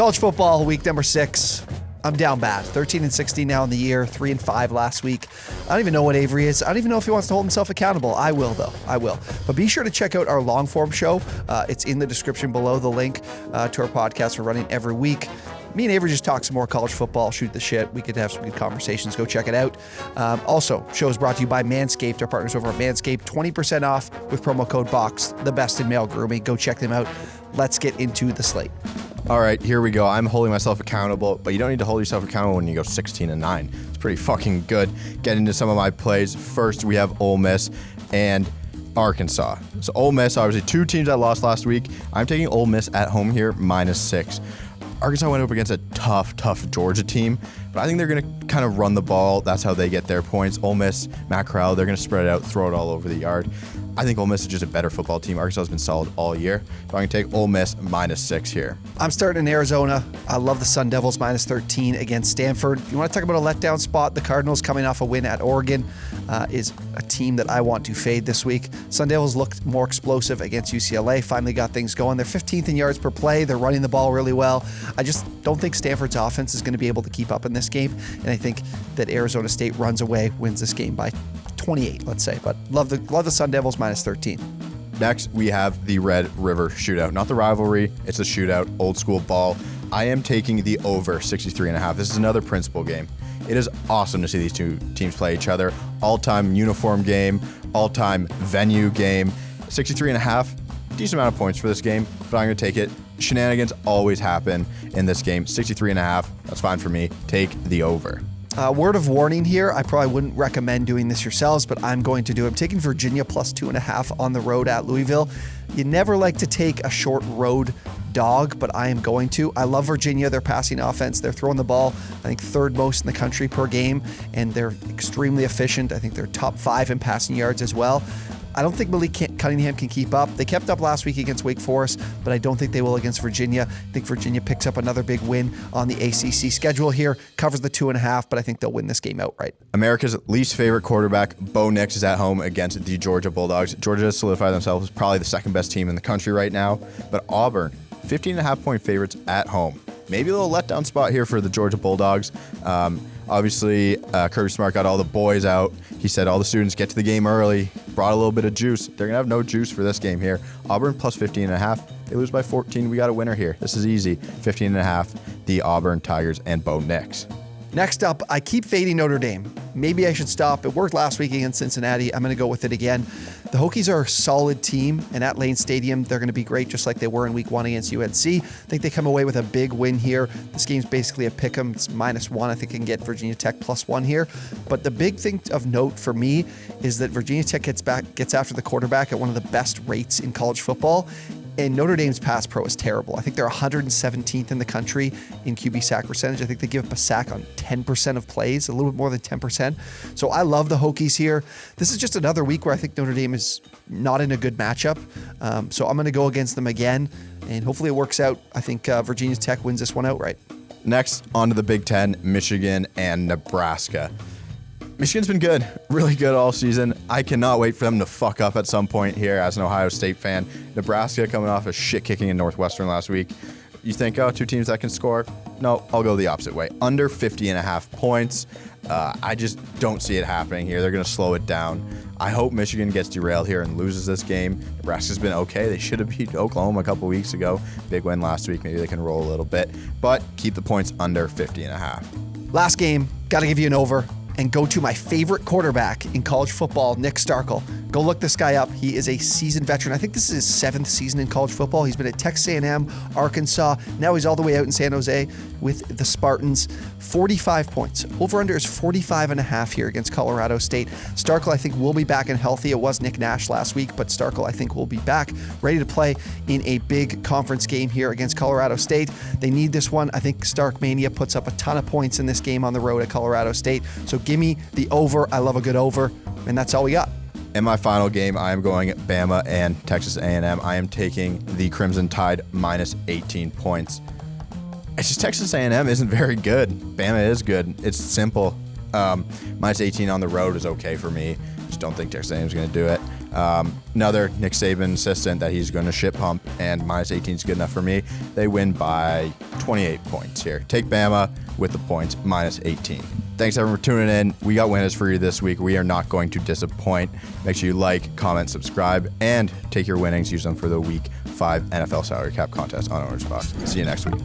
College football, week number 6. I'm down bad. 13-16 now in the year, 3-5 last week. I don't even know what Avery is. I don't even know if he wants to hold himself accountable. I will, though. I will. But be sure to check out our long-form show. It's in the description below, the link to our podcast we're running every week. Me and Avery just talk some more college football, shoot the shit. We could have some good conversations. Go check it out. Also, show is brought to you by Manscaped, our partners over at Manscaped. 20% off with promo code BOX, the best in male grooming. Go check them out. Let's get into the slate. All right, here we go. I'm holding myself accountable, but you don't need to hold yourself accountable when you go 16-9. It's pretty fucking good. Get into some of my plays. First, we have Ole Miss and Arkansas. So Ole Miss, obviously 2 teams that lost last week. I'm taking Ole Miss at home here, -6. Arkansas went up against a tough Georgia team, but I think they're going to kind of run the ball. That's how they get their points. Ole Miss, Matt Corral, they're going to spread it out, throw it all over the yard. I think Ole Miss is just a better football team. Arkansas has been solid all year. So I'm going to take Ole Miss -6 here. I'm starting in Arizona. I love the Sun Devils -13 against Stanford. You want to talk about a letdown spot? The Cardinals coming off a win at Oregon is a team that I want to fade this week. Sun Devils looked more explosive against UCLA. Finally got things going. They're 15th in yards per play. They're running the ball really well. I just don't think Stanford's offense is going to be able to keep up in this game. And I think that Arizona State runs away, wins this game by 28, let's say. But love the Sun Devils -13. Next, we have the Red River Shootout. Not the rivalry, it's a shootout, old school ball. I am taking the over 63.5. This is another principal game. It is awesome to see these two teams play each other. All-time uniform game, all-time venue game. 63.5, decent amount of points for this game, but I'm going to take it. Shenanigans always happen in this game. 63.5, that's fine for me. Take the over. Word of warning here, I probably wouldn't recommend doing this yourselves, but I'm going to do it. I'm taking Virginia +2.5 on the road at Louisville. You never like to take a short road dog, but I am going to. I love Virginia, their passing offense. They're throwing the ball, I think, 3rd most in the country per game, and they're extremely efficient. I think they're top 5 in passing yards as well. I don't think Malik Cunningham can keep up. They kept up last week against Wake Forest, but I don't think they will against Virginia. I think Virginia picks up another big win on the ACC schedule here, covers the 2.5, but I think they'll win this game outright. America's least favorite quarterback, Bo Nix, is at home against the Georgia Bulldogs. Georgia has solidified themselves as probably the 2nd best team in the country right now, but Auburn, 15.5-point favorites at home. Maybe a little letdown spot here for the Georgia Bulldogs. Obviously, Kirby Smart got all the boys out. He said all the students get to the game early, brought a little bit of juice. They're going to have no juice for this game here. Auburn +15.5. They lose by 14. We got a winner here. This is easy. 15.5, the Auburn Tigers and Bo Nix. Next up, I keep fading Notre Dame. Maybe I should stop. It worked last week against Cincinnati. I'm going to go with it again. The Hokies are a solid team, and at Lane Stadium, they're going to be great just like they were in week 1 against UNC. I think they come away with a big win here. This game's basically a pick 'em. It's -1. I think I can get Virginia Tech +1 here. But the big thing of note for me is that Virginia Tech gets after the quarterback at one of the best rates in college football. And Notre Dame's pass pro is terrible. I think they're 117th in the country in QB sack percentage. I think they give up a sack on 10% of plays, a little bit more than 10%. So I love the Hokies here. This is just another week where I think Notre Dame is not in a good matchup. So I'm going to go against them again, and hopefully it works out. I think Virginia Tech wins this one outright. Next, on to the Big Ten, Michigan and Nebraska. Michigan's been good, really good all season. I cannot wait for them to fuck up at some point here as an Ohio State fan. Nebraska coming off a shit kicking in Northwestern last week. You think, oh, 2 teams that can score? No, I'll go the opposite way. Under 50.5 points. I just don't see it happening here. They're going to slow it down. I hope Michigan gets derailed here and loses this game. Nebraska's been okay. They should have beat Oklahoma a couple weeks ago. Big win last week. Maybe they can roll a little bit. But keep the points under 50.5. Last game, got to give you an over. And go to my favorite quarterback in college football, Nick Starkel. Go look this guy up. He is a seasoned veteran. I think this is his 7th season in college football. He's been at Texas A&M, Arkansas. Now he's all the way out in San Jose with the Spartans. 45 points. Over-under is 45.5 here against Colorado State. Starkel, I think, will be back and healthy. It was Nick Nash last week, but Starkel, I think, will be back, ready to play in a big conference game here against Colorado State. They need this one. I think Stark Mania puts up a ton of points in this game on the road at Colorado State. So give me the over. I love a good over, and that's all we got. In my final game, I am going Bama and Texas A&M. I am taking the Crimson Tide -18 points. It's just Texas A&M isn't very good. Bama is good. It's simple. -18 on the road is okay for me. Just don't think Texas A&M is going to do it. Another Nick Saban assistant that he's going to ship pump, and minus 18 is good enough for me. They win by 28 points here. Take Bama with the points, minus 18. Thanks everyone for tuning in. We got winners for you this week. We are not going to disappoint. Make sure you like, comment, subscribe, and take your winnings. Use them for the Week 5 NFL salary cap contest on OwnersBox. See you next week.